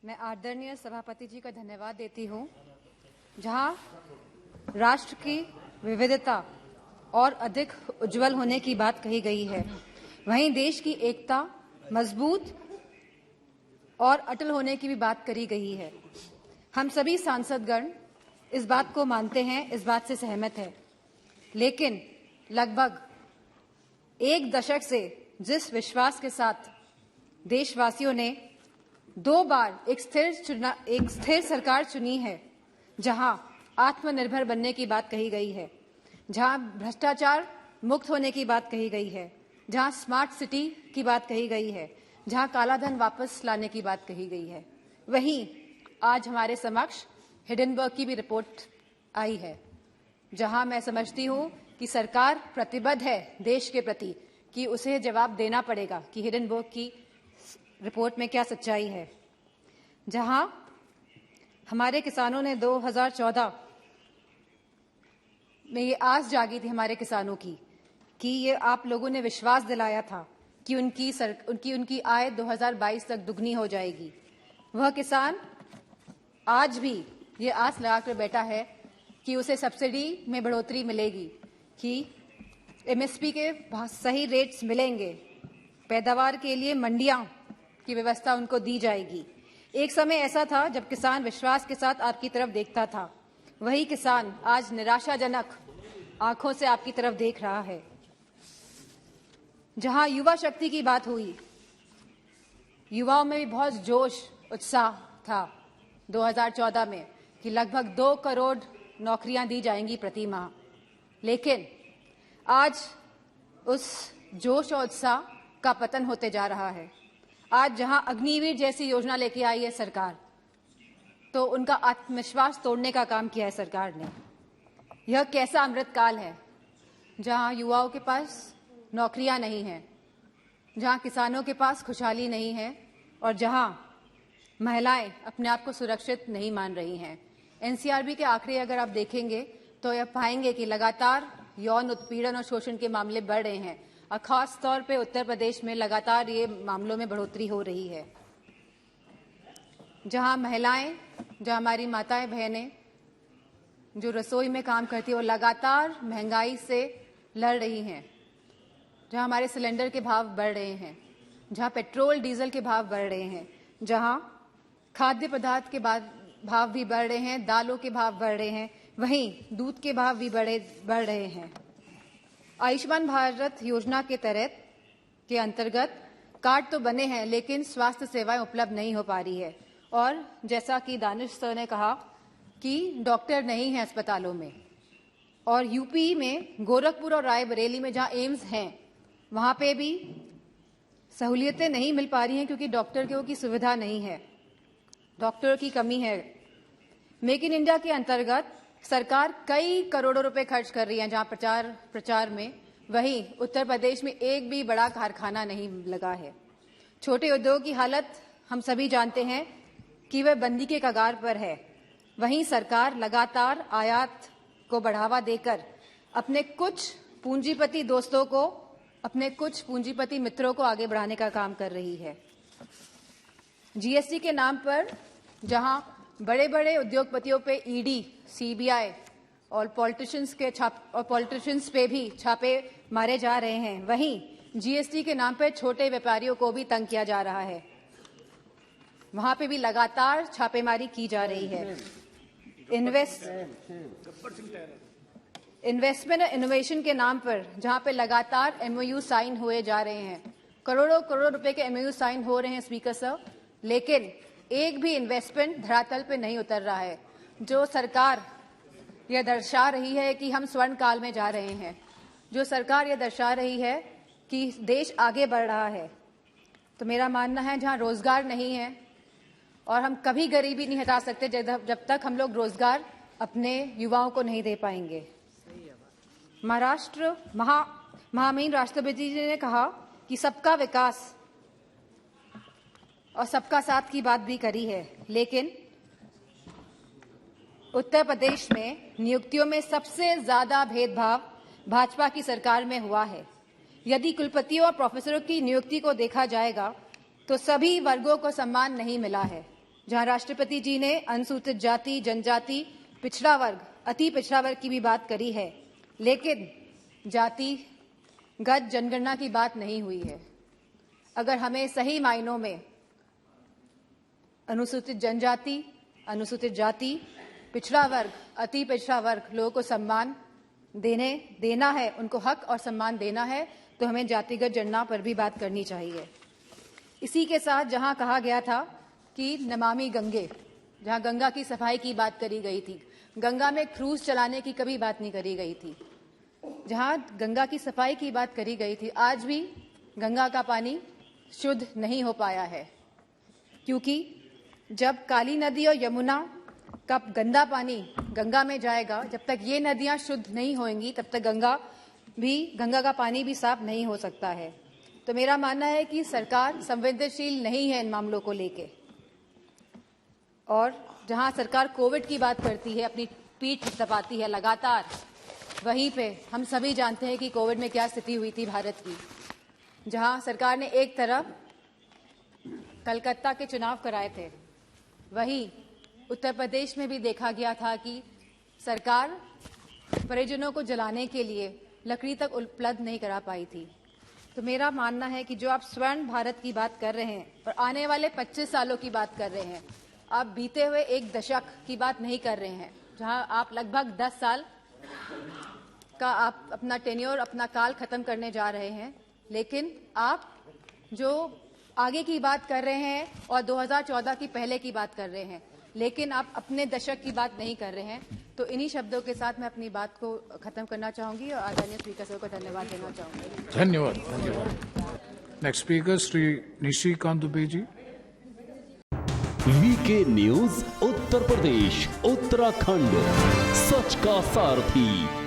मैं आदरणीय सभापति जी का धन्यवाद देती हूं। जहां राष्ट्र की विविधता और अधिक उज्जवल होने की बात कही गई है, वहीं देश की एकता मजबूत और अटल होने की भी बात करी गई है। हम सभी सांसदगण इस बात को मानते हैं, इस बात से सहमत है। लेकिन लगभग एक दशक से जिस विश्वास के साथ देशवासियों ने 2 बार एक स्थिर सरकार चुनी है, जहां आत्मनिर्भर बनने की बात कही गई है, जहां भ्रष्टाचार मुक्त होने की बात कही गई है, जहां स्मार्ट सिटी की बात कही गई है, जहां कालाधन वापस लाने की बात कही गई है, वहीं आज हमारे समक्ष हिडेनबर्ग की भी रिपोर्ट आई है, जहां मैं समझती हूं कि सरकार प्रतिबद्ध है देश के प्रति कि उसे जवाब देना पड़ेगा कि हिडेनबर्ग की रिपोर्ट में क्या सच्चाई है। जहां हमारे किसानों ने 2014 में ये आस जागी थी हमारे किसानों की कि ये आप लोगों ने विश्वास दिलाया था कि उनकी आय 2022 तक दुगनी हो जाएगी। वह किसान आज भी ये आस लगाकर बैठा है कि उसे सब्सिडी में बढ़ोतरी मिलेगी, कि एमएसपी के सही रेट्स मिलेंगे, पैदावार के लिए मंडियां की व्यवस्था उनको दी जाएगी। एक समय ऐसा था जब किसान विश्वास के साथ आपकी तरफ देखता था। वही किसान आज निराशाजनक आंखों से आपकी तरफ देख रहा है। जहां युवा शक्ति की बात हुई, युवाओं में भी बहुत जोश उत्साह था 2014 में कि लगभग 2 करोड़ नौकरियां दी जाएंगी प्रति माह। लेकिन आज उस जोश और उत्साह का पतन होते जा रहा है। आज जहां अग्निवीर जैसी योजना लेके आई है सरकार, तो उनका आत्मविश्वास तोड़ने का काम किया है सरकार ने। यह कैसा अमृतकाल है जहां युवाओं के पास नौकरियां नहीं हैं, जहां किसानों के पास खुशहाली नहीं है और जहां महिलाएं अपने आप को सुरक्षित नहीं मान रही हैं। एनसीआरबी के आंकड़े अगर आप देखेंगे तो यह पाएंगे कि लगातार यौन उत्पीड़न और शोषण के मामले बढ़ रहे हैं और खास तौर पे उत्तर प्रदेश में लगातार ये मामलों में बढ़ोतरी हो रही है। जहां महिलाएं, जहां हमारी माताएं बहनें जो रसोई में काम करती है, वो लगातार महंगाई से लड़ रही हैं, जहां हमारे सिलेंडर के भाव बढ़ रहे हैं, जहां पेट्रोल डीजल के भाव बढ़ रहे हैं, जहां खाद्य पदार्थ के भाव भी बढ़ रहे हैं, दालों के भाव बढ़ रहे हैं, वहीं दूध के भाव भी बढ़ रहे हैं। आयुष्मान भारत योजना के तहत के अंतर्गत कार्ड तो बने हैं, लेकिन स्वास्थ्य सेवाएं उपलब्ध नहीं हो पा रही है। और जैसा कि दानिश सर ने कहा कि डॉक्टर नहीं है अस्पतालों में, और यूपी में गोरखपुर और रायबरेली में जहां एम्स हैं, वहां पे भी सहूलियतें नहीं मिल पा रही हैं क्योंकि डॉक्टर की सुविधा नहीं है, डॉक्टर की कमी है। मेक इन इंडिया के अंतर्गत सरकार कई करोड़ों रुपए खर्च कर रही है जहां प्रचार में, वहीं उत्तर प्रदेश में एक भी बड़ा कारखाना नहीं लगा है। छोटे उद्योग की हालत हम सभी जानते हैं कि वह बंदी के कगार पर है। वहीं सरकार लगातार आयात को बढ़ावा देकर अपने कुछ पूंजीपति दोस्तों को, अपने कुछ पूंजीपति मित्रों को आगे बढ़ाने का काम कर रही है। जीएसटी के नाम पर जहां बड़े बड़े उद्योगपतियों पे ईडी, सीबीआई और पॉलिटिशियंस पे भी छापे मारे जा रहे हैं, वहीं जीएसटी के नाम पर छोटे व्यापारियों को भी तंग किया जा रहा है। वहां पे भी लगातार छापेमारी की जा रही है। इन्वेस्टमेंट और इनोवेशन के नाम पर जहां पे लगातार एमओयू साइन हुए जा रहे हैं, करोड़ों रुपए के एमओयू साइन हो रहे हैं स्पीकर साहब, लेकिन एक भी इन्वेस्टमेंट धरातल पे नहीं उतर रहा है। जो सरकार यह दर्शा रही है कि हम स्वर्ण काल में जा रहे हैं, जो सरकार यह दर्शा रही है कि देश आगे बढ़ रहा है, तो मेरा मानना है जहां रोजगार नहीं है, और हम कभी गरीबी नहीं हटा सकते जब तक हम लोग रोजगार अपने युवाओं को नहीं दे पाएंगे। महामहिम राष्ट्रपति जी ने कहा कि सबका विकास और सबका साथ की बात भी करी है, लेकिन उत्तर प्रदेश में नियुक्तियों में सबसे ज्यादा भेदभाव भाजपा की सरकार में हुआ है। यदि कुलपतियों और प्रोफेसरों की नियुक्ति को देखा जाएगा तो सभी वर्गों को सम्मान नहीं मिला है। जहां राष्ट्रपति जी ने अनुसूचित जाति, जनजाति, पिछड़ा वर्ग, अति पिछड़ा वर्ग की भी बात करी है, लेकिन जातिगत जनगणना की बात नहीं हुई है। अगर हमें सही मायनों में अनुसूचित जनजाति, अनुसूचित जाति, पिछड़ा वर्ग, अति पिछड़ा वर्ग लोगों को सम्मान देना है, उनको हक और सम्मान देना है, तो हमें जातिगत जनगणना पर भी बात करनी चाहिए। इसी के साथ जहां कहा गया था कि नमामि गंगे, जहां गंगा की सफाई की बात करी गई थी, गंगा में क्रूज चलाने की कभी बात नहीं करी गई थी। जहां गंगा की सफाई की बात करी गई थी, आज भी गंगा का पानी शुद्ध नहीं हो पाया है, क्योंकि जब काली नदी और यमुना का गंदा पानी गंगा में जाएगा, जब तक ये नदियां शुद्ध नहीं होंगी, तब तक गंगा का पानी भी साफ नहीं हो सकता है। तो मेरा मानना है कि सरकार संवेदनशील नहीं है इन मामलों को लेके, और जहां सरकार कोविड की बात करती है, अपनी पीठ थपथपाती है लगातार, वहीं पे हम सभी जानते हैं कि कोविड में क्या स्थिति हुई थी भारत की। जहां सरकार ने एक तरफ कलकत्ता के चुनाव कराए थे, वहीं उत्तर प्रदेश में भी देखा गया था कि सरकार परिजनों को जलाने के लिए लकड़ी तक उपलब्ध नहीं करा पाई थी। तो मेरा मानना है कि जो आप स्वर्ण भारत की बात कर रहे हैं और आने वाले 25 सालों की बात कर रहे हैं, आप बीते हुए एक दशक की बात नहीं कर रहे हैं, जहां आप लगभग 10 साल का आप अपना टेन्योर, अपना काल खत्म करने जा रहे हैं। लेकिन आप जो आगे की बात कर रहे हैं और 2014 की पहले की बात कर रहे हैं, लेकिन आप अपने दशक की बात नहीं कर रहे हैं। तो इन्हीं शब्दों के साथ मैं अपनी बात को खत्म करना चाहूंगी और आदरणीय स्पीकर साहब को धन्यवाद देना चाहूंगी। धन्यवाद। Next speaker Shri Nishikant Dubey ji. VK news Uttar Pradesh, Uttarakhand, सच का सारथी।